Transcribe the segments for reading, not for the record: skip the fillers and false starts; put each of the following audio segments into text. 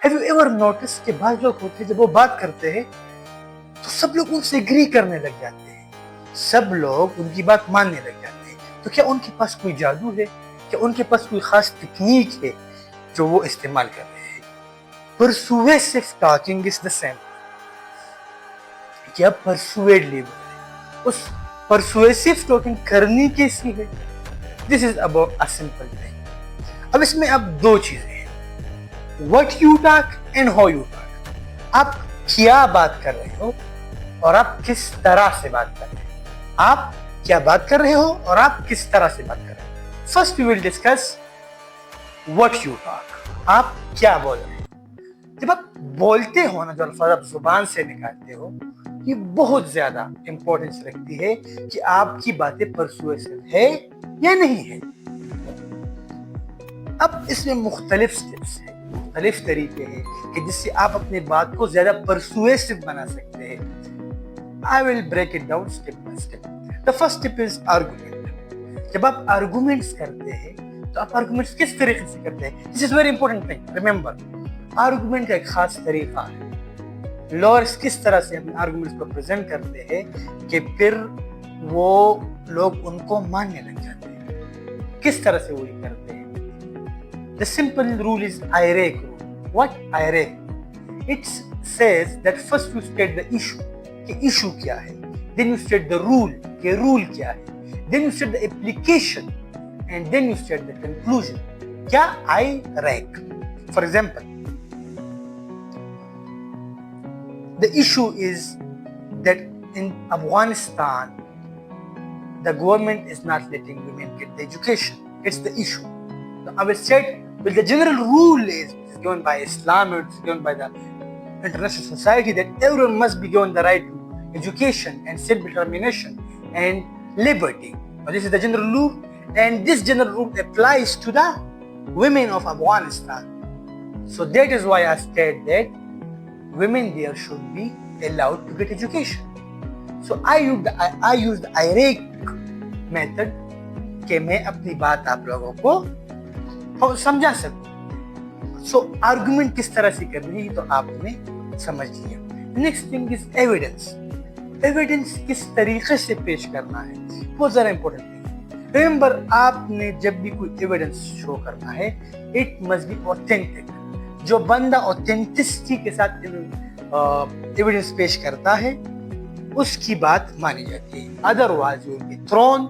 Have you ever notice कि बाद लोग होते हैं जब वो बात करते हैं तो सब लोग उनसे एग्री करने लग जाते हैं, सब लोग उनकी बात मानने लग जाते हैं। तो क्या उनके पास कोई जादू है? क्या उनके पास कोई खास टेक्निक है जो वो इस्तेमाल कर रहे हैं? Persuasive talking is the same. क्या परसुएडली उस परसुएसिव टॉकिंग करनी कैसी है? This is about a simple thing. अब इसमें अब दो चीजें हैं, what you talk and how you talk. आप क्या बात कर रहे हो और आप किस तरह से बात कर रहे हो। आप क्या बात कर रहे हो और आप किस तरह से बात कर रहे हो। First we will discuss what you talk. आप क्या बोल रहे हो। जब आप बोलते हो ना, जो अल्फाज आप जुबान से निकालते हो, ये बहुत ज्यादा इंपॉर्टेंस रखती है कि आपकी बातें परसुएसिव है या नहीं है। अब इसमें मुख्तलिफ स्टेप्स है, मुख्तलिफ तरीके हैं कि जिससे आप अपनी बात को ज्यादा परसुएसिव बना सकते हैं। I will break it down step by step. The first step is argument. जब आप आर्गुमेंट्स करते हैं तो आप आर्गुमेंट्स किस तरीके से करते हैं? This is very important thing. Remember, argument का एक खास तरीका है। लॉयर्स किस तरह से अपने आर्गुमेंट्स को प्रेजेंट करते हैं कि फिर वो लोग उनको मानने लग जाते हैं। किस तरह से वो ये करते हैं? The simple rule is IREC rule. What IREC? It says that first you state the issue, कि issue क्या है, then you state the rule, कि rule क्या है, then you state the application, and then you state the conclusion. क्या IREC? For example, the issue is that in Afghanistan, the government is not letting women get the education. It's the issue. So I will state, well, the general rule is given by Islam, it's given by the international society, that everyone must be given the right to education and self-determination and liberty. Now, this is the general rule, and this general rule applies to the women of Afghanistan. So that is why I state that women there should be allowed to get education. So I use the IREC method कि मैं अपनी बात आप लोगों को समझा सकूं। सो argument किस तरह से करनी है तो आपने समझ लिया। Next thing is evidence. Evidence किस तरीके से पेश करना है, बहुत ज्यादा इंपॉर्टेंट थिंग। रिमेंबर, आपने जब भी कोई एविडेंस शो करना है, इट मस्ट बी ऑथेंटिक। जो बंदा ऑथेंटिसिटी के साथ एविडेंस पेश करता है उसकी बात मानी जाती है। Otherwise you will be thrown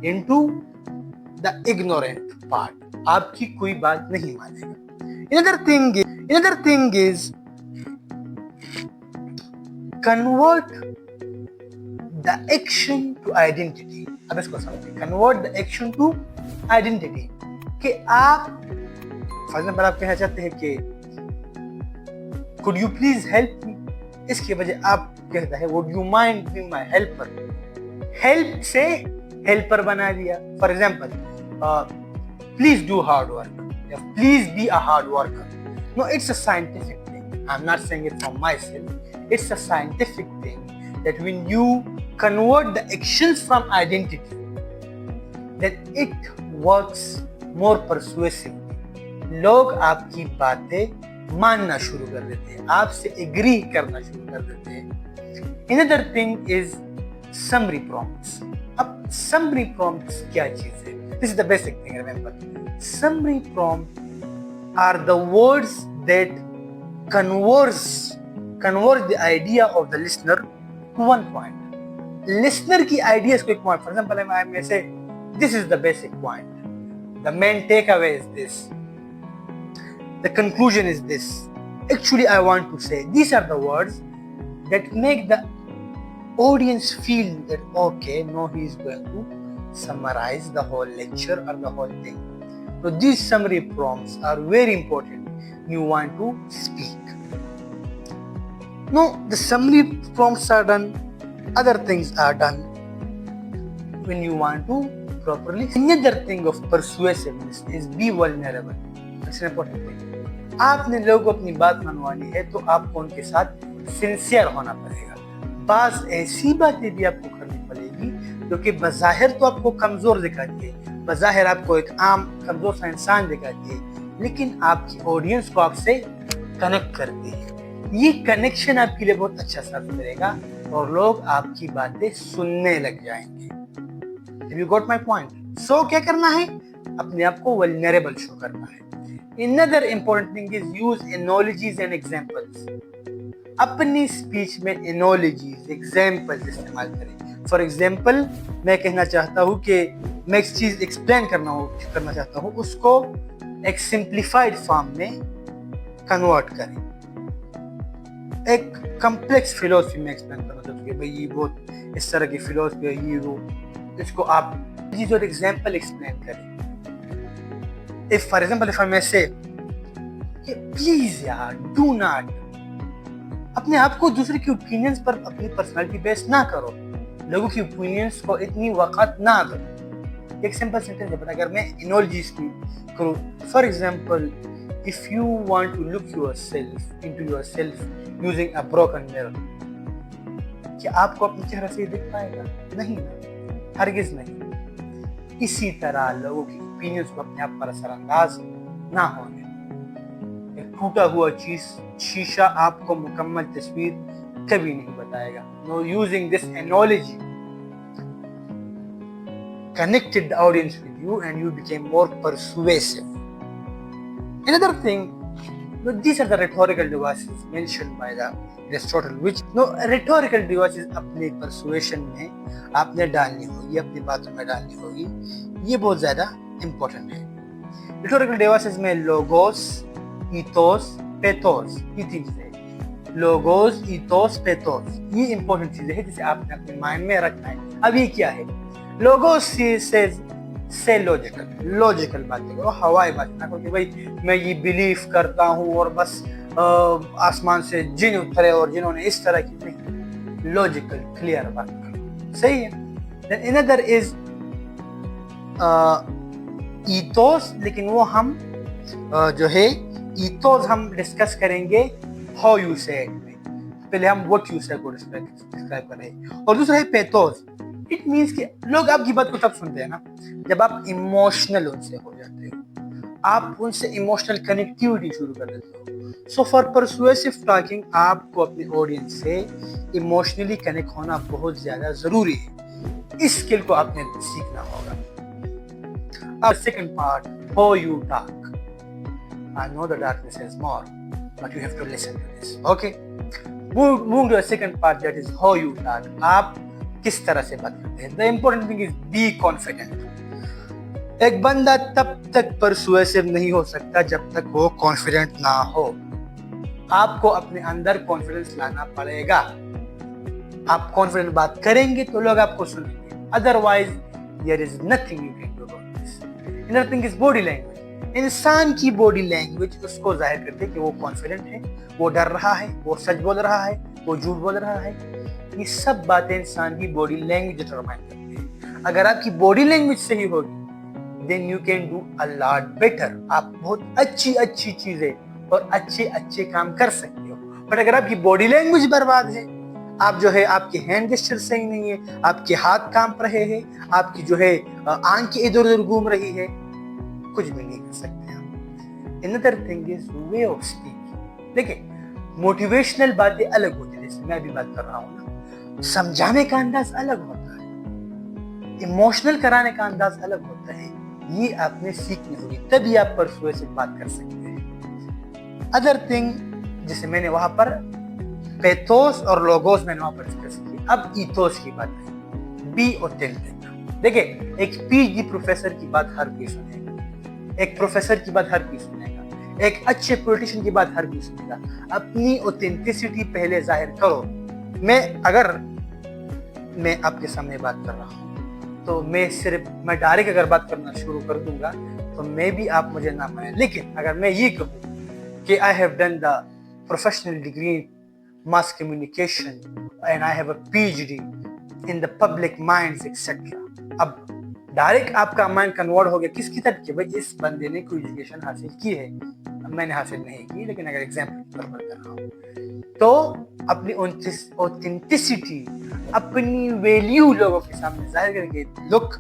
into the ignorant part. आपकी कोई बात नहीं मानेगा। Another thing is convert the action to identity. अब इसको समझिए, convert the action to identity। कि आप फॉर एग्जाम्पल आप कहना चाहते हैं कि could you please help me, इसके वजह आप कहता है would you mind being my helper। Help से हेल्पर बना दिया। For example, please do hard work, please be a hard worker. No, it's a scientific thing. I'm not saying it from myself. It's a scientific thing that when you convert the actions from identity, that it works more persuasive. लोग आपकी बातें मानना शुरू कर देते हैं, आपसे agree करना शुरू कर देते हैं। Another thing is summary prompts. अब summary prompts क्या चीज है? This is the basic thing, remember. Summary prompts are the words that convert the idea of the listener to one point. Listener की ideas को एक point. For example, I may say, this is the basic point. The main takeaway is this. The conclusion is this. Actually, I want to say, these are the words that make the audience feel that, okay, no, he is going to summarize the whole lecture or the whole thing. So these summary prompts are very important when you want to speak. No, the summary prompts are done, other things are done when you want to properly. Another thing of persuasiveness is be vulnerable. That's an important thing. आपने लोगों को अपनी बात मनवानी है तो आपको उनके साथ सिंसियर होना पड़ेगा। बाज ऐसी बातें भी आपको करनी पड़ेगी जो कि बज़ाहिर तो आपको कमजोर दिखाती है, बज़ाहिर आपको एक आम कमजोर सा इंसान दिखाती है, लेकिन आपकी ऑडियंस को आपसे कनेक्ट करती है। ये कनेक्शन आपके लिए बहुत अच्छा सर्व करेगा और लोग आपकी बातें सुनने लग जाएंगे। You got my point? So क्या करना है? अपने आप को vulnerable शो करना है। Another important thing is use analogies and examples. अपनी स्पीच में analogies, examples इस्तेमाल करें। For example, मैं कहना चाहता हूँ कि मैं एक चीज एक्सप्लेन करना चाहता हूँ, उसको एक सिंप्लीफाइड फॉर्म में कन्वर्ट करें। एक कम्प्लेक्स फिलोसफी में एक्सप्लेन करना चाहता हूँ कि भाई ये बहुत इस तरह की फिलोसफी है, ये वो, इसको आप चीज और एग्जाम्पल एक्सप्लेन करें। If for example if I may say please यार डू नॉट, अपने आप को दूसरे के ओपिनियंस पर अपनी पर्सनालिटी बेस ना करो, लोगों की ओपिनियंस को इतनी वक़्त ना दो। एक सिंपल सेंटेंस है, अगर मैं एनालॉजीज की करूं, for example if you want to look yourself into yourself using a broken mirror, क्या आपको अपने चेहरा से दिख पाएगा? नहीं, हरगिज नहीं। इसी तरह लोगों की ओपिनियंस को अपने आप पर असरअंदाज ना होने। एक टूटा हुआ शीशा आपको मुकम्मल तस्वीर कभी नहीं बताएगा। No, using this analogy connected the audience with you and you became more persuasive. Another thing, these are the rhetorical devices mentioned by the Aristotle, which rhetorical devices अपने persuasion में आपने डालनी होगी, अपनी बातों में डालनी होगी। ये बहुत ज़्यादा important है। rhetorical devices में logos, ethos, pathos, ये तीन चीज़ें। logos, ethos, pathos, ये important चीज़ें हैं जिसे आपने अपने माइंड में रखना है। अब ये क्या है? लोगोस से लॉजिकल बातें करो, हवाई बात ना करो कि भाई मैं ये बिलीव करता हूँ और बस आसमान से जिन उतरे और जिन्होंने इस तरह की, नहीं, लॉजिकल क्लियर बात करो, सही है। देन अनदर इज ईथोस, लेकिन वो हम जो है ईथोस हम डिस्कस करेंगे हाउ यू से इट में, पहले हम व्हाट यू से को डिस्क्राइब कर रहे हैं। और दूसरा है पेथोस, इट मीन्स कि लोग आपकी बात को तब सुनते हैं ना जब आप इमोशनल उनसे हो जाते हो, आप उनसे इमोशनल कनेक्टिविटी शुरू कर देते हो। सो फॉर परसुएसिव टॉकिंग आपको अपने ऑडियंस से इमोशनली कनेक्ट होना बहुत ज्यादा जरूरी है। इस स्किल को आपने सीखना होगा। अब second part, how you talk. I know the darkness is more but you have to listen to this, okay. Moving to the second part, that is how you talk. आप किस तरह से बात करते हैं। The important thing is be confident. एक बंदा तब तक परसुएसिव नहीं हो सकता जब तक वो कॉन्फिडेंट ना हो। आपको अपने अंदर कॉन्फिडेंस लाना पड़ेगा। आप कॉन्फिडेंट बात करेंगे तो लोग आपको सुनेंगे, otherwise there is nothing you can do about this. Another thing is body language. इंसान की बॉडी लैंग्वेज उसको जाहिर करती है कि वो कॉन्फिडेंट है, वो डर रहा है, वो सच बोल रहा है, वो झूठ बोल रहा है। ये सब बातें इंसान की बॉडी लैंग्वेज डिटरमाइन करती है। अगर आपकी बॉडी लैंग्वेज सही होगी then you can do a lot better. आप बहुत अच्छी चीजें और अच्छे काम कर सकते हो। बट अगर आपकी बॉडी लैंग्वेज बर्बाद है, आप जो है आपके हैंड जेस्चर सही नहीं है, आपके हाथ काम रहे हैं, आपकी जो है आंखें इधर उधर घूम रही है, कुछ भी नहीं कर सकते आप। Another thing is way of speaking. देखिए, मोटिवेशनल बातें अलग होती है, जैसे मैं अभी बात कर रहा हूँ ना, समझाने का अंदाज अलग होता है, इमोशनल कराने का अंदाज अलग होता है। ये आपने सीखनी होगी, तभी आप परसुएसिव बात कर सकते हैं। अदर थिंग, जैसे मैंने वहां पर पेथोस और लोगोस मैंने वहां पर डिस्कस की, अब ईथोस की बात है। Be authentic. देखिए, एक पीएचडी प्रोफेसर की बात हर कोई सुनेगा, एक प्रोफेसर की बात हर कोई सुनेगा, एक अच्छे पॉलिटिशियन की बात हर कोई सुनेगा। अपनी ऑथेंटिसिटी पहले जाहिर करो। अगर मैं आपके सामने बात कर रहा हूँ तो मैं डायरेक्ट अगर बात करना शुरू कर दूंगा तो मैं भी आप मुझे ना माने। लेकिन अगर मैं ये कहूँ कि I have done the professional degree in mass communication and I have a PhD in the public minds etcetera, अब डायरेक्ट आपका माइंड कन्वर्ट हो गया किसकी तरफ कि भाई इस बंदे ने कोई एजुकेशन हासिल की है। मैंने हासिल नहीं की, लेकिन अगर एग्जाम्पल पर बात कर रहा हूँ तो अपनी ऑथेंटिसिटी, अपनी वैल्यू लोगों के सामने जाहिर करके, लुक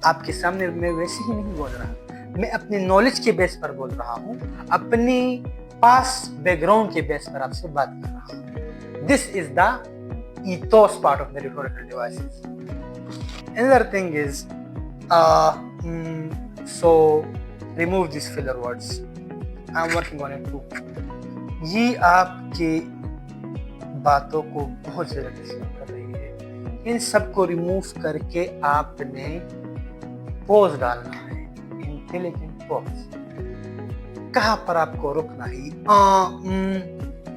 आपके सामने मैं वैसे ही नहीं बोल रहा, मैं अपनी नॉलेज के बेस पर बोल रहा हूँ, अपनी पास बैकग्राउंड के बेस पर आपसे बात कर रहा हूँ. This is the ethos part of the rhetorical devices. Another thing is, so remove these filler words. I'm working on it too. ये आपके बातों को बहुत ज़्यादा डिस्टर्ब कर रही है. इन सब को रिमूव करके आपने पॉज डालना है, इंटेलिजेंट पॉज. कहाँ पर आपको रुकना है,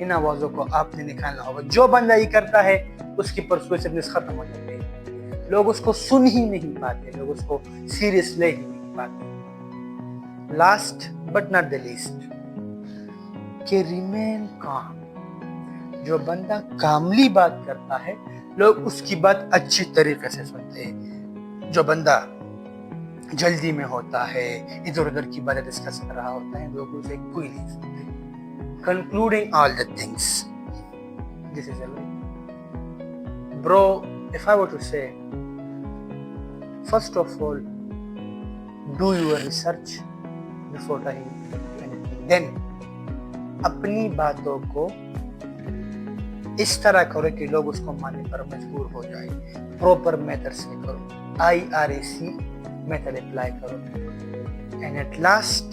इन आवाज़ों को आपने निकालना होगा. जो बंदा ये करता है उसकी परसुएसिवनेस खत्म हो जाती है. लोग उसको सुन ही नहीं पाते, लोग उसको सीरियस ले ही नहीं पाते. Last but not the least, कि रिमेन काम. जो बंदा कामली बात करता है लोग उसकी बात अच्छी तरीके से सुनते हैं. जो बंदा जल्दी में होता है, इधर उधर की बातें डिस्कस कर रहा होता है, लोग उसे कोई नहीं सुनते. Concluding all the things, this is a way. Bro, if I were to say, first of all, do your research before telling anything. Then, अपनी बातों को इस तरह करो कि लोग उसको मानने पर मजबूर हो जाए. प्रॉपर मेथड से करो, IRAC मेथड अप्लाई करो. And at last,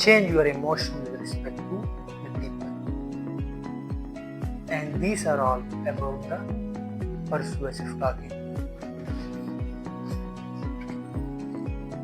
change your emotion with respect to the people. And these are all about the persuasive talking.